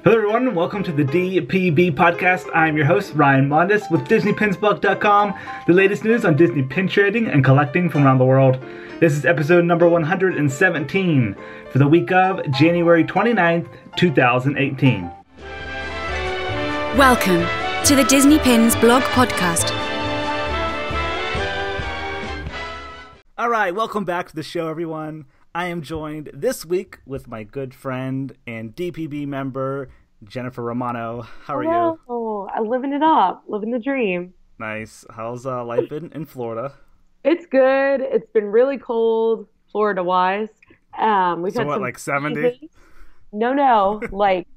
Hello everyone, welcome to the DPB podcast. I'm your host, Ryan Mondis with DisneyPinsBlock.com, the latest news on Disney pin trading and collecting from around the world. This is episode number 117 for the week of January 29th, 2018. Welcome to the Disney Pins Blog Podcast. Alright, welcome back to the show everyone. I am joined this week with my good friend and DPB member, Jennifer Romano. How are you? Oh, I'm living it up, living the dream. Nice. How's life in Florida? It's good. It's been really cold, Florida-wise. We've so had what, some like 70? No, like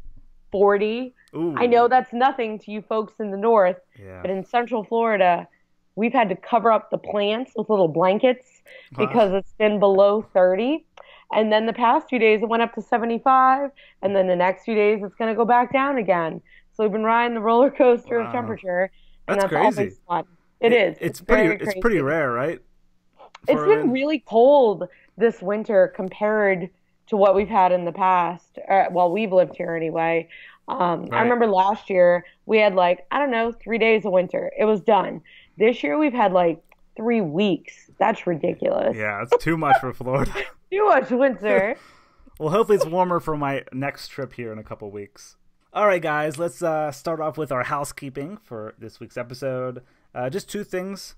40. Ooh. I know that's nothing to you folks in the north, Yeah. but in Central Florida, we've had to cover up the plants with little blankets because it's been below 30. And then the past few days, it went up to 75. And then the next few days, it's going to go back down again. So we've been riding the roller coaster of temperature. And That's crazy. always fun. It is. It's very pretty rare, right? It's been really cold this winter compared to what we've had in the past. Well, we've lived here anyway. Right. I remember last year, we had 3 days of winter. It was done. This year, we've had 3 weeks. That's ridiculous. Yeah, it's too much for Florida. Too much winter. Well, hopefully it's warmer for my next trip here in a couple weeks. All right, guys, let's start off with our housekeeping for this week's episode. Just two things.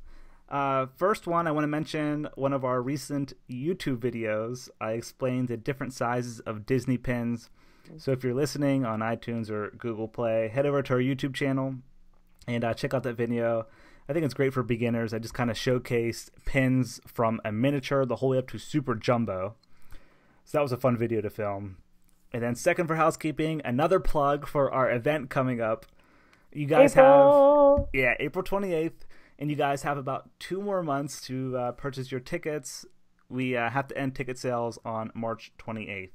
First one, I want to mention one of our recent YouTube videos. I explained the different sizes of Disney pins. So if you're listening on iTunes or Google Play, head over to our YouTube channel and check out that video. I think it's great for beginners. I just kind of showcased pins from a miniature the whole way up to super jumbo. So that was a fun video to film. And then second for housekeeping, another plug for our event coming up. You guys April. April 28th. And you guys have about 2 more months to purchase your tickets. We have to end ticket sales on March 28th.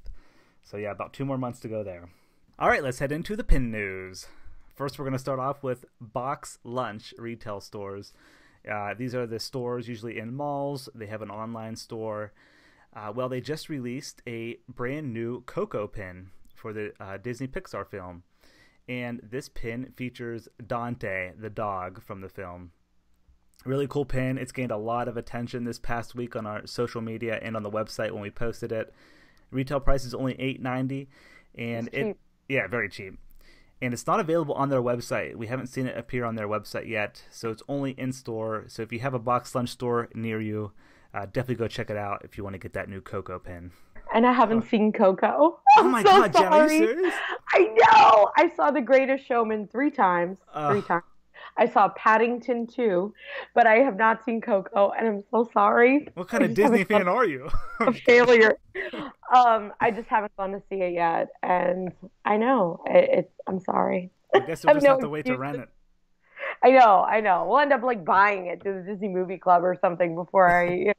So yeah, about 2 more months to go there. All right, let's head into the pin news. First, we're going to start off with Box Lunch retail stores. These are the stores usually in malls. They have an online store. They just released a brand new Coco pin for the Disney Pixar film. And this pin features Dante, the dog from the film. Really cool pin. It's gained a lot of attention this past week on our social media and on the website when we posted it. Retail price is only $8.90, and very cheap. And it's not available on their website. We haven't seen it appear on their website yet, so it's only in store. So if you have a Box Lunch store near you, definitely go check it out if you want to get that new Coco pin. And I haven't seen Coco. Oh my God, Jen, are you serious? I know. I saw The Greatest Showman 3 times. 3 times. I saw Paddington 2, but I have not seen Coco, and I'm so sorry. What kind of Disney fan are you? A failure. I just haven't gone to see it yet, and I know. I'm sorry. I guess you'll just have to wait to rent it. I know. We'll end up buying it to the Disney Movie Club or something before I.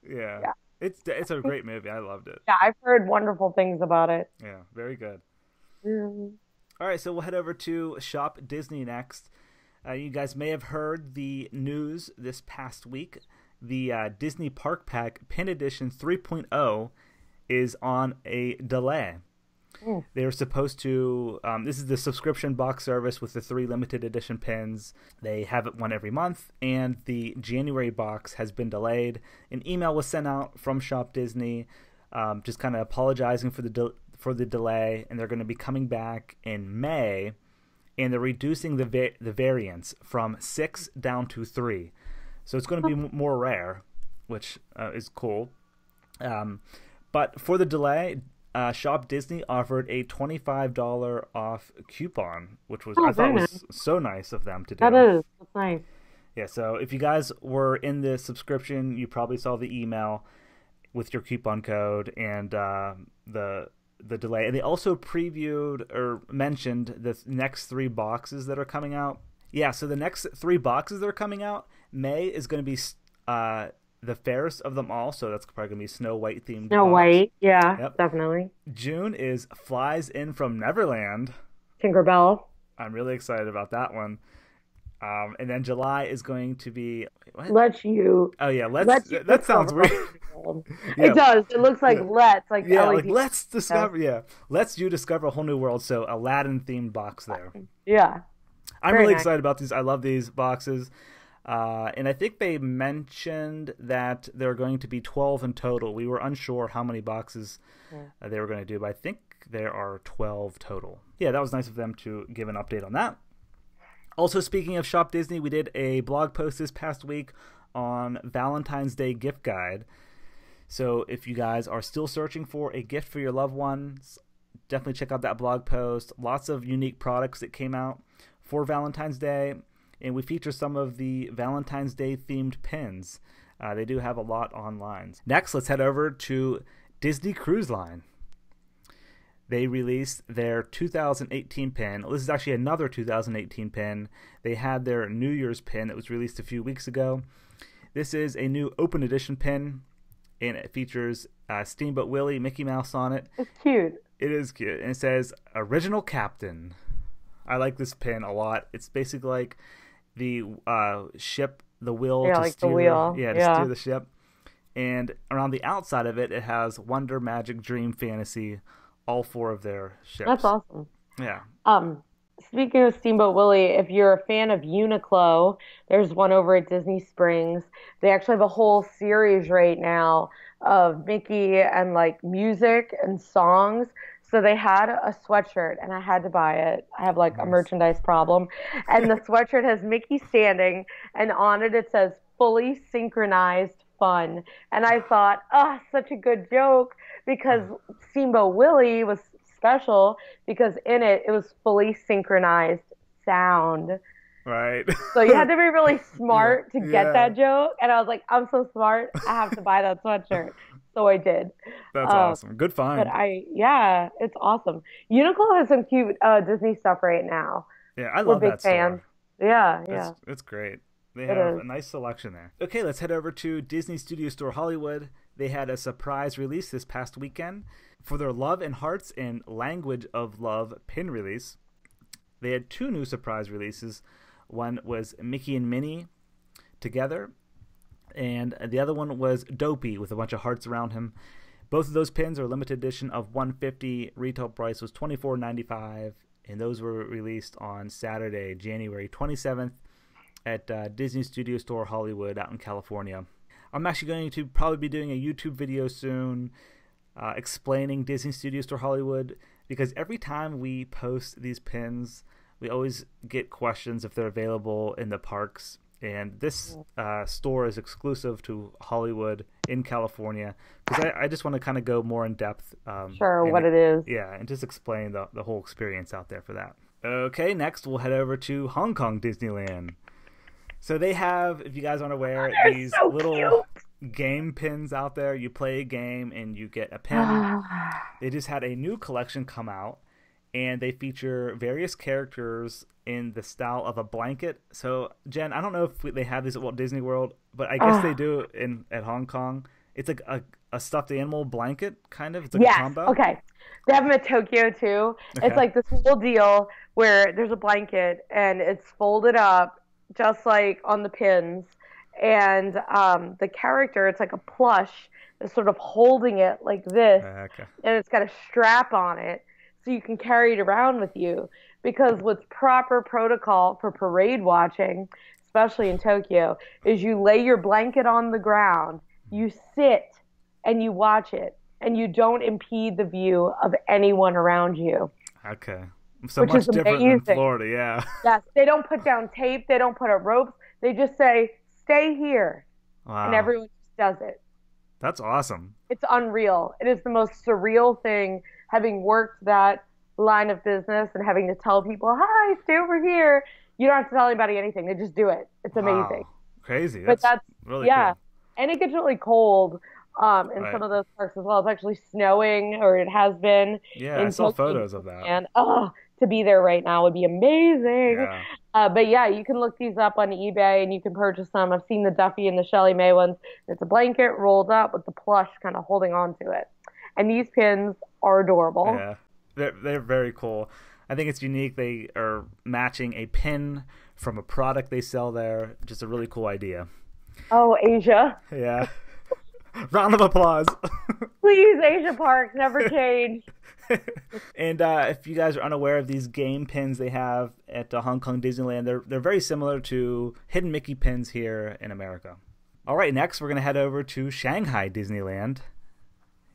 Yeah. It's a great movie. I loved it. Yeah, I've heard wonderful things about it. Yeah, very good. Mm. All right, so we'll head over to Shop Disney next. You guys may have heard the news this past week. The Disney Park Pack Pin Edition 3.0 is on a delay. They were supposed to, this is the subscription box service with the 3 limited edition pins. They have it one every month, and the January box has been delayed. An email was sent out from Shop Disney, just kind of apologizing for the delay, and they're going to be coming back in May, and they're reducing the variants from 6 down to 3. So it's going to be more rare, which is cool. But for the delay, Shop Disney offered a $25 off coupon, which was I thought was so nice of them to do. That's nice. Yeah, so if you guys were in the subscription, you probably saw the email with your coupon code and the delay. And they also previewed or mentioned the next 3 boxes that are coming out. Yeah, so the next 3 boxes that are coming out, May is going to be the fairest of them all, so that's probably going to be Snow White themed. Snow White, yeah, yep. Definitely. June is Flies In From Neverland. Tinkerbell. I'm really excited about that one. And then July is going to be what? Let you. Oh yeah, Let you that sounds weird. Yeah. It does. It looks like let's like yeah, LED. like let's discover. Yeah, let's you discover a whole new world. So Aladdin themed box there. Yeah, I'm very really nice. excited about these. I love these boxes. And I think they mentioned that there are going to be 12 in total. We were unsure how many boxes they were going to do, but I think there are 12 total. Yeah, that was nice of them to give an update on that. Also, speaking of Shop Disney, we did a blog post this past week on Valentine's Day gift guide. So if you guys are still searching for a gift for your loved ones, definitely check out that blog post. Lots of unique products that came out for Valentine's Day. And we feature some of the Valentine's Day themed pins. They do have a lot online. Next, let's head over to Disney Cruise Line. They released their 2018 pin. This is actually another 2018 pin. They had their New Year's pin that was released a few weeks ago. This is a new open edition pin, and it features Steamboat Willie, Mickey Mouse on it. It's cute. It is cute. And it says, Original Captain. I like this pin a lot. It's basically like the ship, the wheel to like steer. the wheel. Steer the ship. And around the outside of it, it has Wonder, Magic, Dream, Fantasy, all 4 of their ships. That's awesome. Yeah. Speaking of Steamboat Willie, if you're a fan of Uniqlo, there's one over at Disney Springs. They actually have a whole series right now of Mickey and like music and songs. So they had a sweatshirt and I had to buy it. I have like a merchandise problem. And the sweatshirt has Mickey standing and on it it says fully synchronized fun. And I thought, oh, such a good joke because Steamboat Willie was special because in it was fully synchronized sound. Right. So you had to be really smart to get that joke. And I was like, I'm so smart. I have to buy that sweatshirt. So I did. That's awesome. Good find. But it's awesome. Uniqlo has some cute Disney stuff right now. Yeah, I love that store. We're big fans. Yeah. It's great. They have a nice selection there. Okay, let's head over to Disney Studio Store Hollywood. They had a surprise release this past weekend for their Love and Hearts and Language of Love pin release. They had 2 new surprise releases. One was Mickey and Minnie together, and the other one was Dopey with a bunch of hearts around him. Both of those pins are limited edition of $150. Retail price was $24.95, and those were released on Saturday, January 27th at Disney Studio Store Hollywood out in California. I'm actually going to probably be doing a YouTube video soon explaining Disney Studio Store Hollywood, because every time we post these pins, we always get questions if they're available in the parks. And this store is exclusive to Hollywood in California, because I just want to kind of go more in depth. What it is. Yeah, and just explain the whole experience out there for that. Okay, next we'll head over to Hong Kong Disneyland. So they have, if you guys aren't aware, these little game pins out there. You play a game and you get a pin. They just had a new collection come out, and they feature various characters in the style of a blanket. So, Jen, I don't know if they have these at Walt Disney World, but I guess they do at Hong Kong. It's like a stuffed animal blanket, kind of. It's like a combo. Okay. They have them at Tokyo, too. Okay. It's like this whole deal where there's a blanket, and it's folded up just like on the pins. And the character, it's like a plush, is sort of holding it like this. Okay. And it's got a strap on it, so you can carry it around with you. Because what's proper protocol for parade watching, especially in Tokyo, is you lay your blanket on the ground, you sit, and you watch it, and you don't impede the view of anyone around you. Okay. So much different than Florida, yeah. Yes, they don't put down tape, they don't put up ropes, they just say, stay here. Wow. And everyone just does it. That's awesome. It's unreal. It is the most surreal thing, having worked that line of business and having to tell people, hi, stay over here. You don't have to tell anybody anything. They just do it. It's amazing. Wow. Crazy. That's really cool. And it gets really cold in some of those parks as well. It's actually snowing, or it has been. Yeah, I saw photos of that. And to be there right now would be amazing. Yeah. But yeah, you can look these up on eBay and you can purchase them. I've seen the Duffy and the Shelley May ones. It's a blanket rolled up with the plush kind of holding on to it. And these pins are adorable. Yeah, they're very cool. I think it's unique. They are matching a pin from a product they sell there. Just a really cool idea. Oh, Asia. Yeah. Round of applause. Please, Asia Park, never change. And if you guys are unaware of these game pins they have at Hong Kong Disneyland, they're very similar to hidden Mickey pins here in America. All right, next we're going to head over to Shanghai Disneyland.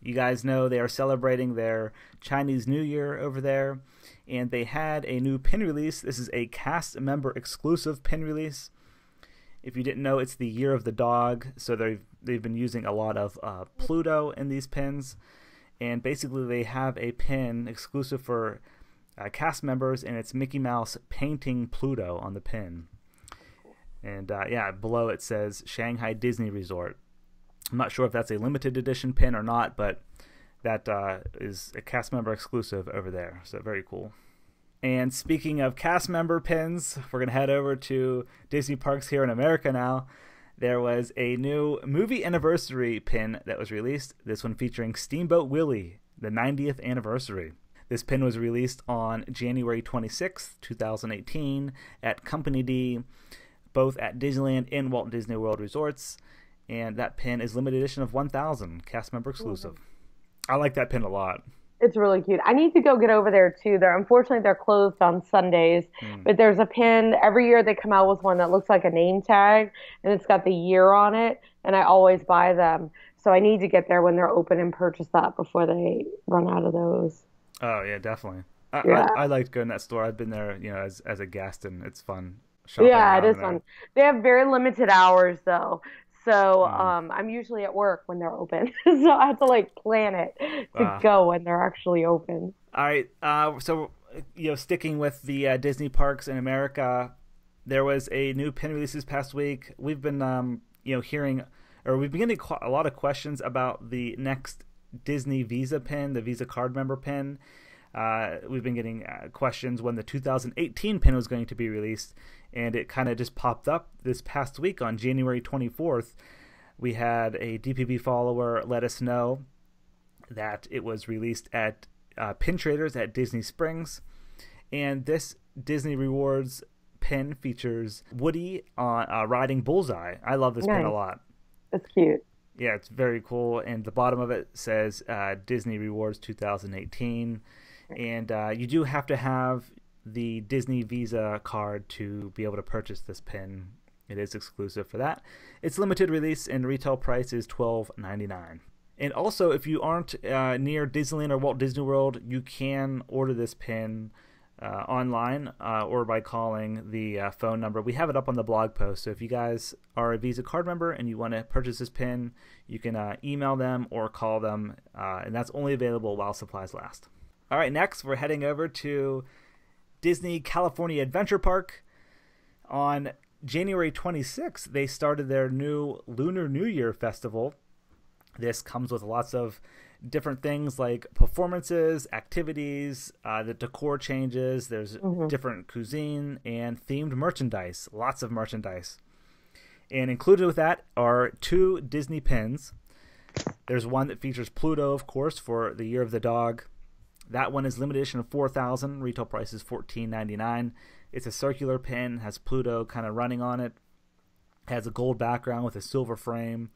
You guys know they are celebrating their Chinese New Year over there, and they had a new pin release. This is a cast member exclusive pin release. If you didn't know, it's the Year of the Dog, so they've been using a lot of Pluto in these pins. And basically they have a pin exclusive for cast members, and it's Mickey Mouse painting Pluto on the pin. And below it says Shanghai Disney Resort. I'm not sure if that's a limited edition pin or not, but that is a cast member exclusive over there. So very cool. And speaking of cast member pins, we're going to head over to Disney Parks here in America now. There was a new movie anniversary pin that was released. This one featuring Steamboat Willie, the 90th anniversary. This pin was released on January 26th, 2018 at Company D, both at Disneyland and Walt Disney World Resorts. And that pin is limited edition of 1,000, cast member exclusive. I like that pin a lot. It's really cute. I need to go get over there too. Unfortunately, they're closed on Sundays, but there's a pin. Every year they come out with one that looks like a name tag, and it's got the year on it, and I always buy them. So I need to get there when they're open and purchase that before they run out of those. Oh, yeah, definitely. Yeah. I like going to that store. I've been there, as a guest, and it's fun shopping. Yeah, it is fun. They have very limited hours, though. So I'm usually at work when they're open. So I have to plan it to go when they're actually open. All right. So, sticking with the Disney parks in America, there was a new pin release this past week. We've been, hearing, or we've been getting a lot of questions about the next Disney Visa pin, the Visa card member pin. We've been getting questions when the 2018 pin was going to be released, and it kind of just popped up this past week on January 24th. We had a DPB follower let us know that it was released at Pin Traders at Disney Springs, and this Disney Rewards pin features Woody on riding Bullseye. I love this pin a lot. It's cute. Yeah, it's very cool, and the bottom of it says Disney Rewards 2018. And you do have to have the Disney Visa card to be able to purchase this pin. It is exclusive for that. It's limited release, and retail price is $12.99. And also, if you aren't near Disneyland or Walt Disney World, you can order this pin online or by calling the phone number. We have it up on the blog post. So if you guys are a Visa card member and you want to purchase this pin, you can email them or call them, and that's only available while supplies last. All right, next we're heading over to Disney California Adventure Park. On January 26th, they started their new Lunar New Year festival. This comes with lots of different things like performances, activities, the decor changes. There's different cuisine and themed merchandise, lots of merchandise. And included with that are 2 Disney pins. There's one that features Pluto, of course, for the Year of the Dog. That one is limited edition of 4,000. Retail price is $14.99. It's a circular pin, has Pluto kind of running on it. Has a gold background with a silver frame.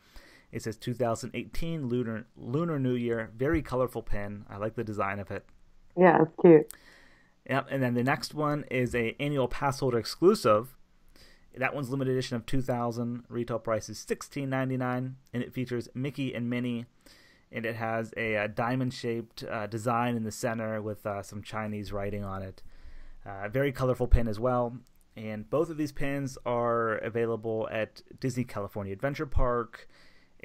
It says 2018 Lunar New Year. Very colorful pin. I like the design of it. Yeah, it's cute. Yep, and then the next one is a annual pass holder exclusive. That one's limited edition of 2,000. Retail price is $16.99, and it features Mickey and Minnie. And it has a diamond-shaped design in the center with some Chinese writing on it. Very colorful pin as well. And both of these pins are available at Disney California Adventure Park.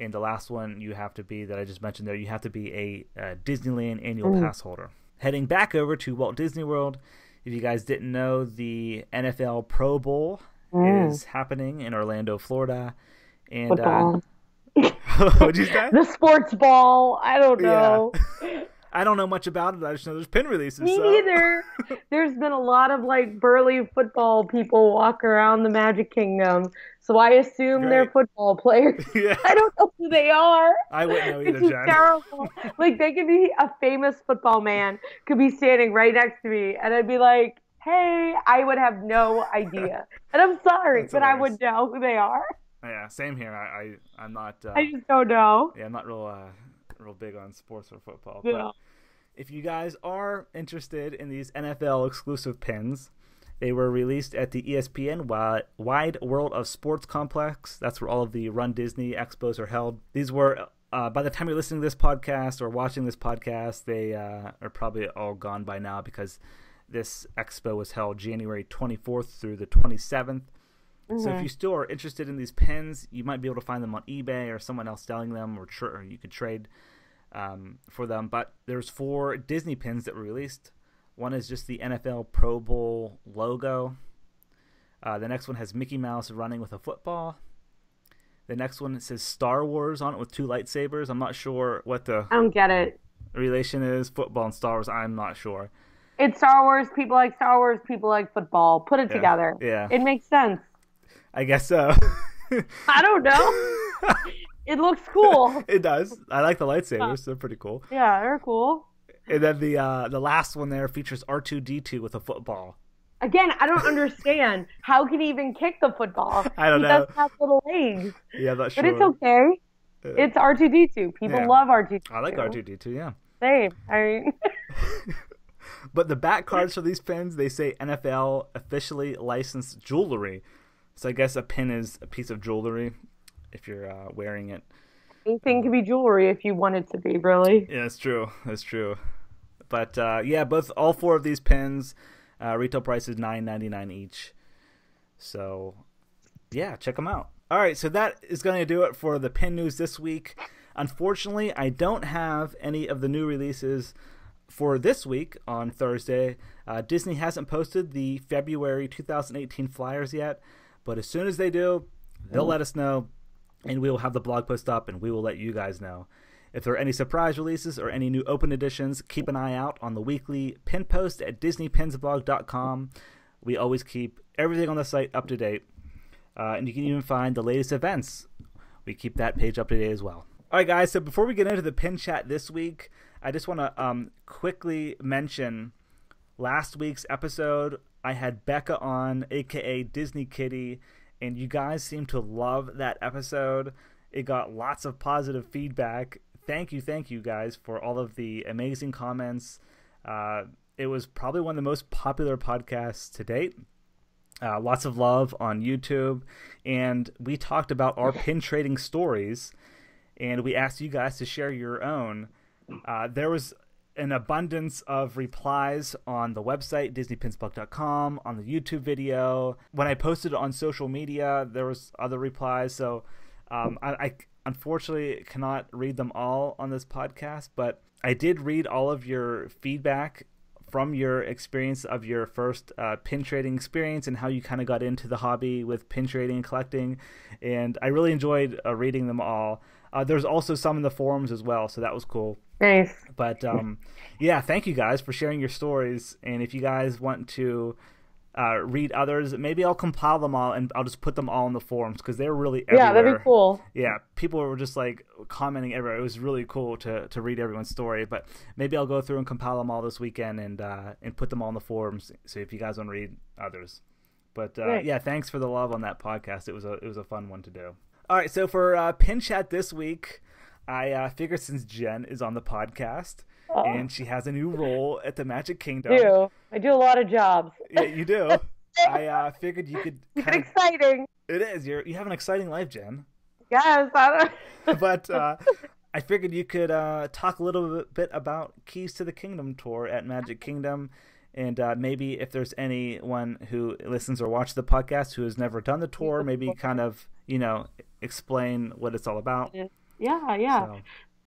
And the last one you have to be, that I just mentioned there, you have to be a Disneyland annual pass holder. Heading back over to Walt Disney World, if you guys didn't know, the NFL Pro Bowl is happening in Orlando, Florida. And football. What'd you say? The sports ball. I don't know. Yeah. I don't know much about it. I just know there's pin releases. Me neither. There's been a lot of like burly football people walk around the Magic Kingdom, so I assume they're football players. Yeah. I don't know who they are. I wouldn't know either, It's Jen. terrible. Like they could be a famous football man, could be standing right next to me, and I'd be like, "Hey," I would have no idea, and I'm sorry, That's but I hilarious. would know who they are. Yeah, same here. I'm not. I just don't know. Yeah, I'm not real big on sports or football. Yeah. But if you guys are interested in these NFL exclusive pins, they were released at the ESPN Wide World of Sports Complex. That's where all of the Run Disney expos are held. These were, by the time you're listening to this podcast or watching this podcast, they are probably all gone by now because this expo was held January 24th through the 27th. So if you still are interested in these pins, you might be able to find them on eBay or someone else selling them, or you could trade for them. But there's 4 Disney pins that were released. One is just the NFL Pro Bowl logo. The next one has Mickey Mouse running with a football. The next one says Star Wars on it with 2 lightsabers. I'm not sure what the I don't get it. relation is. Football and Star Wars, I'm not sure. It's Star Wars. People like Star Wars. People like football. Put it together. Yeah. It makes sense. I guess so. I don't know. It looks cool. It does. I like the lightsabers. They're pretty cool. Yeah, they're cool. And then the last one there features R2-D2 with a football. Again, I don't understand. How can he even kick the football? I don't know. He doesn't have little legs. Yeah, that's But true. it's okay. It's R2-D2. People love R2-D2. I like R2-D2, yeah. Same. I mean, But the back cards for these pins, they say NFL officially licensed jewelry. So I guess a pin is a piece of jewelry if you're wearing it. anything can be jewelry if you want it to be, really. Yeah, that's true. That's true. But yeah, all 4 of these pins, retail price is $9.99 each. So yeah, check them out. All right, so that is going to do it for the pin news this week. Unfortunately, I don't have any of the new releases for this week on Thursday. Disney hasn't posted the February 2018 flyers yet, but as soon as they do, they'll let us know, and we will have the blog post up, and we will let you guys know. If there are any surprise releases or any new open editions, keep an eye out on the weekly pin post at DisneyPinsBlog.com. We always keep everything on the site up to date, and you can even find the latest events. We keep that page up to date as well. All right, guys, so before we get into the pin chat this week, I just want to quickly mention last week's episode. I had Becca on, a.k.a. Disney Kitty, and you guys seem to love that episode. It got lots of positive feedback. Thank you guys for all of the amazing comments. It was probably one of the most popular podcasts to date. Lots of love on YouTube, and we talked about our pin trading stories, and we asked you guys to share your own. There was an abundance of replies on the website, DisneyPinsBlog.com, on the YouTube video. When I posted it on social media, there was other replies. So I unfortunately cannot read them all on this podcast, but I did read all of your feedback from your experience of your first pin trading experience and how you kind of got into the hobby with pin trading and collecting. And I really enjoyed reading them all. There's also some in the forums as well, so that was cool. Nice. But yeah, thank you guys for sharing your stories. And if you guys want to read others, maybe I'll compile them all and I'll just put them all in the forums because they're really everywhere. Yeah, that'd be cool. Yeah, people were just like commenting everywhere. It was really cool to read everyone's story. But maybe I'll go through and compile them all this weekend and put them all in the forums. So if you guys want to read others. But yeah, thanks for the love on that podcast. It was a fun one to do. All right, so for Pin Chat this week, I figured since Jen is on the podcast and she has a new role at the Magic Kingdom. I do a lot of jobs. Yeah, you do. I figured you could. It's exciting. It is. You have an exciting life, Jen. Yes, I don't. But I figured you could talk a little bit about Keys to the Kingdom tour at Magic Kingdom. And maybe if there's anyone who listens or watches the podcast who has never done the tour, maybe kind of, explain what it's all about. Yeah.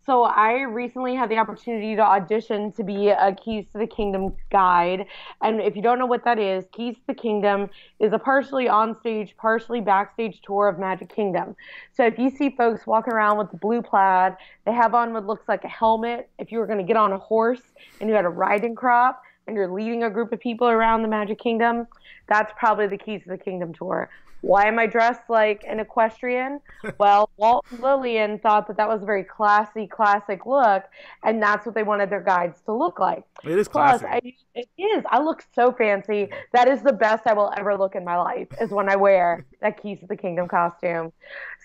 So I recently had the opportunity to audition to be a Keys to the Kingdom guide. And if you don't know what that is, Keys to the Kingdom is a partially on stage, partially backstage tour of Magic Kingdom. So if you see folks walking around with the blue plaid, they have on what looks like a helmet. If you were going to get on a horse and you had a riding crop and you're leading a group of people around the Magic Kingdom, that's probably the Keys to the Kingdom tour. Why am I dressed like an equestrian? Well, Walt and Lillian thought that that was a very classy, classic look, and that's what they wanted their guides to look like. It is Plus, classic. it is. I look so fancy. That is the best I will ever look in my life, is when I wear that Keys to the Kingdom costume.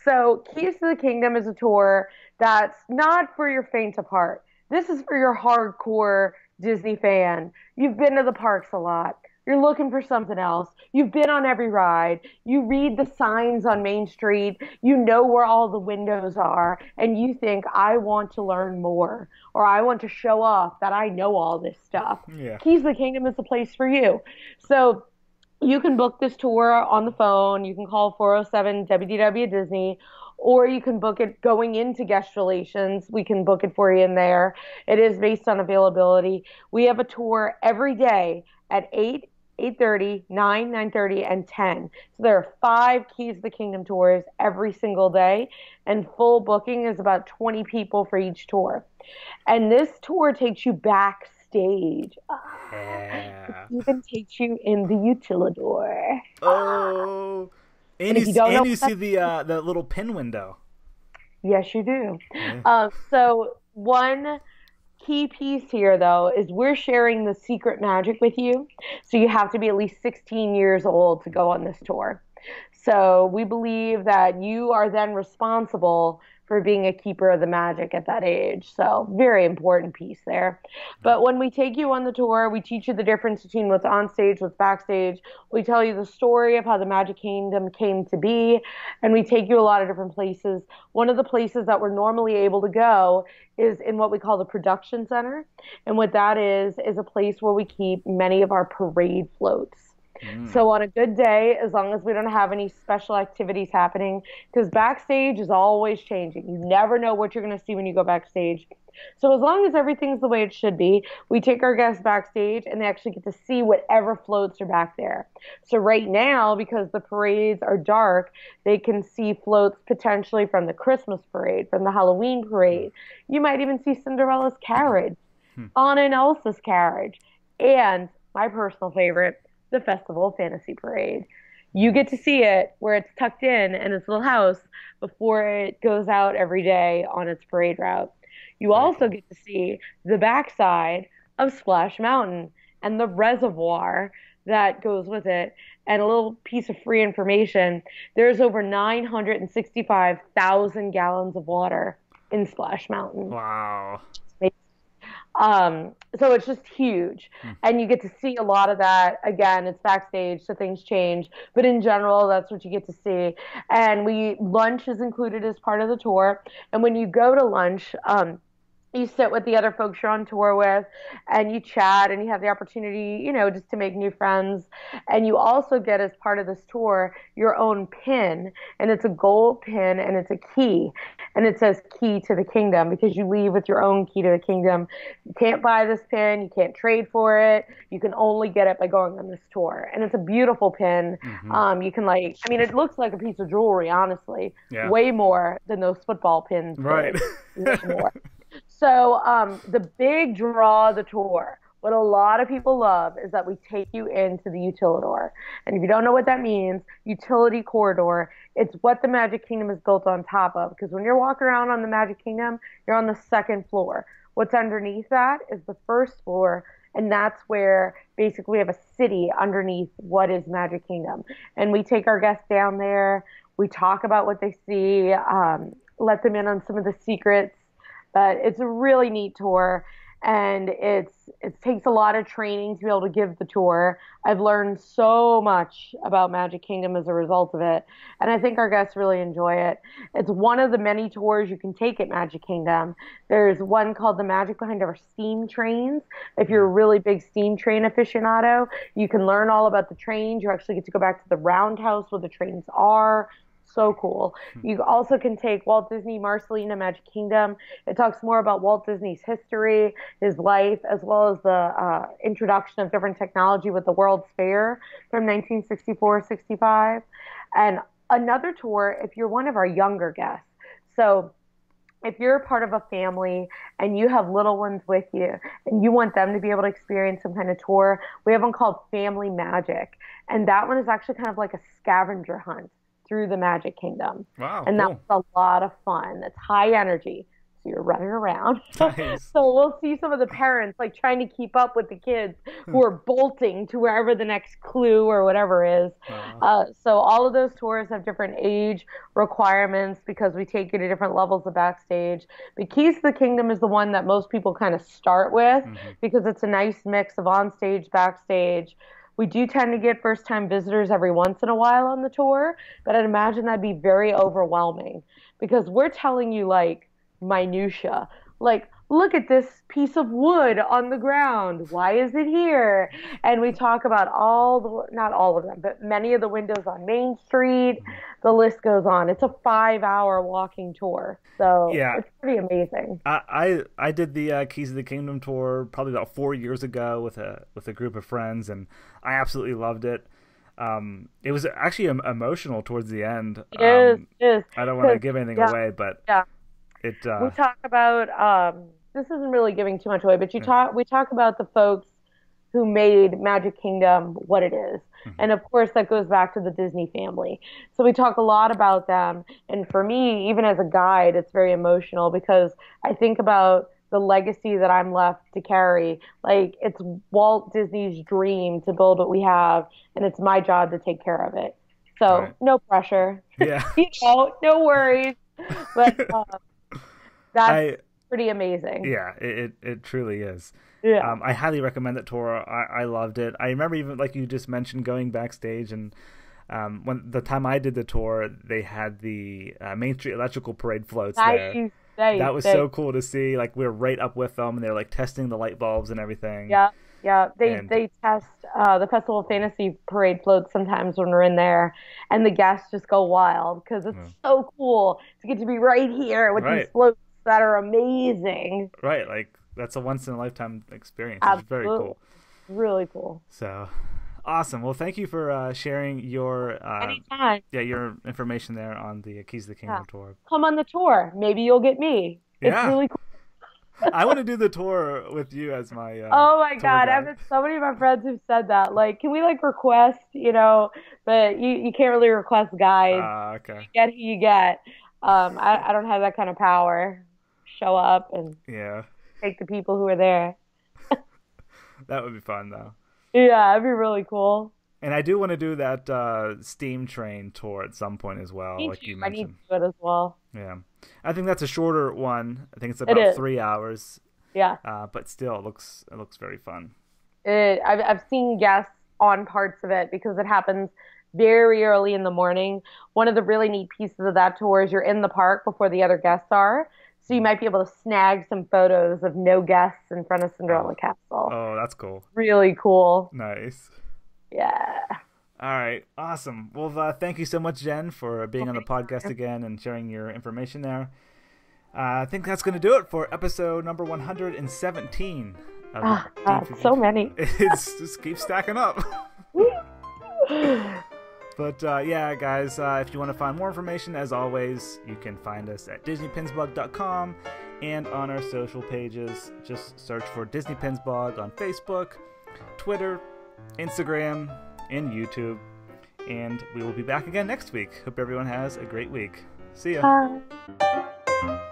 So, Keys to the Kingdom is a tour that's not for your faint of heart. This is for your hardcore Disney fan. You've been to the parks a lot. You're looking for something else. You've been on every ride. You read the signs on Main Street. You know where all the windows are. And you think, I want to learn more. Or I want to show off that I know all this stuff. Yeah. Keys to the Kingdom is the place for you. So you can book this tour on the phone. You can call 407 WDW Disney, or you can book it going into guest relations. We can book it for you in there. It is based on availability. We have a tour every day at 8, 8:30, 9, 9:30, and 10. So there are 5 Keys to the Kingdom tours every single day, and full booking is about 20 people for each tour. And this tour takes you backstage. Yeah. It even takes you in the utilidor. Oh. And if you don't know you what see the little pin window. Yes, you do. Yeah. So one key piece here, though, is we're sharing the secret magic with you. So you have to be at least 16 years old to go on this tour. So we believe that you are then responsible for being a keeper of the magic at that age. So very important piece there. But when we take you on the tour, we teach you the difference between what's on stage, what's backstage. We tell you the story of how the Magic Kingdom came to be, and we take you a lot of different places. One of the places that we're normally able to go is in what we call the production center. And what that is a place where we keep many of our parade floats. So on a good day, as long as we don't have any special activities happening, because backstage is always changing. You never know what you're going to see when you go backstage. So as long as everything's the way it should be, we take our guests backstage and they actually get to see whatever floats are back there. So right now, because the parades are dark, they can see floats potentially from the Christmas parade, from the Halloween parade. You might even see Cinderella's carriage, Anna and Elsa's carriage, and my personal favorite, the Festival of Fantasy Parade. You get to see it where it's tucked in its little house before it goes out every day on its parade route. You also get to see the backside of Splash Mountain and the reservoir that goes with it. And a little piece of free information, there's over 965,000 gallons of water in Splash Mountain. Wow. So it's just huge. And you get to see a lot of that. Again, it's backstage, so things change. But in general, that's what you get to see. And lunch is included as part of the tour. And when you go to lunch, you sit with the other folks you're on tour with and you chat and you have the opportunity, just to make new friends. And you also get, as part of this tour, your own pin. And it's a gold pin and it's a key. And it says Key to the Kingdom, because you leave with your own key to the kingdom. You can't buy this pin. You can't trade for it. You can only get it by going on this tour. And it's a beautiful pin. You can it looks like a piece of jewelry, honestly. Yeah. Way more than those football pins. Right. Way more. So the big draw of the tour, what a lot of people love, is that we take you into the utilidor. And if you don't know what that means, utility corridor, it's what the Magic Kingdom is built on top of. Because when you're walking around on the Magic Kingdom, you're on the second floor. What's underneath that is the first floor, and that's where basically we have a city underneath what is Magic Kingdom. And we take our guests down there. We talk about what they see, let them in on some of the secrets. But it's a really neat tour, and it takes a lot of training to be able to give the tour. I've learned so much about Magic Kingdom as a result of it, and I think our guests really enjoy it. It's one of the many tours you can take at Magic Kingdom. There's one called The Magic Behind Our Steam Trains. If you're a really big steam train aficionado, you can learn all about the trains. You actually get to go back to the roundhouse where the trains are. So cool. You also can take Walt Disney Marcelina Magic Kingdom. It talks more about Walt Disney's history, his life, as well as the introduction of different technology with the World's Fair from 1964-65. And another tour if you're one of our younger guests. So if you're a part of a family and you have little ones with you and you want them to be able to experience some kind of tour, we have one called Family Magic. And that one is actually kind of like a scavenger hunt through the Magic Kingdom. Wow, and cool. that's a lot of fun. It's high energy. So you're running around. Nice. So we'll see some of the parents like trying to keep up with the kids who are bolting to wherever the next clue or whatever is. So all of those tours have different age requirements because we take you to different levels of backstage. But Keys to the Kingdom is the one that most people kind of start with because it's a nice mix of onstage, backstage. We do tend to get first-time visitors every once in a while on the tour, but I'd imagine that'd be very overwhelming because we're telling you, like, minutia. Like, look at this piece of wood on the ground. Why is it here? And we talk about not all of them, but many of the windows on Main Street. The list goes on. It's a 5-hour walking tour. So it's pretty amazing. I did the Keys of the Kingdom tour probably about 4 years ago with a group of friends, and I absolutely loved it. It was actually emotional towards the end. It is. I don't want to give anything away, but we talk about this isn't really giving too much away, but we talk about the folks who made Magic Kingdom what it is. And of course that goes back to the Disney family. So we talk a lot about them. And for me, even as a guide, it's very emotional because I think about the legacy that I'm left to carry. Like, it's Walt Disney's dream to build what we have, and it's my job to take care of it. So no pressure. Yeah. No worries. But that's pretty amazing. Yeah, it truly is. Yeah. I highly recommend that tour. I loved it. I remember even, like you just mentioned, going backstage, and when the time I did the tour, they had the Main Street Electrical Parade floats there. That was so cool to see. Like, we were right up with them, and they're like testing the light bulbs and everything. Yeah. They test the Festival of Fantasy Parade floats sometimes when we're in there, and the guests just go wild because it's so cool to get to be right here with these floats that are amazing. Right, like, that's a once-in-a-lifetime experience. Absolutely. It's very cool. Really cool. So, awesome. Well, thank you for sharing your anytime. Your information there on the Keys to the Kingdom tour. Come on the tour. Maybe you'll get me. It's really cool. I want to do the tour with you as my oh my god, I've had so many of my friends who've said that. Like, can we like request, but you can't really request guides. Okay. You get who you get. I don't have that kind of power. Show up and take the people who are there. That would be fun though. Yeah, it'd be really cool. And I do want to do that steam train tour at some point as well, like you mentioned. I need to do it as well. Yeah. I think that's a shorter one. I think it's about 3 hours. Yeah. But still, it looks very fun. I've seen guests on parts of it because it happens very early in the morning. One of the really neat pieces of that tour is you're in the park before the other guests are. So you might be able to snag some photos of no guests in front of Cinderella Castle. Oh, that's cool. Really cool. Nice. Yeah. All right. Awesome. Well, thank you so much, Jen, for being on the podcast again and sharing your information there. I think that's going to do it for episode number 117. So many. It just keeps stacking up. But yeah, guys, if you want to find more information, as always, you can find us at DisneyPinsBlog.com and on our social pages. Just search for Disney Pins Blog on Facebook, Twitter, Instagram, and YouTube. And we will be back again next week. Hope everyone has a great week. See ya. Bye.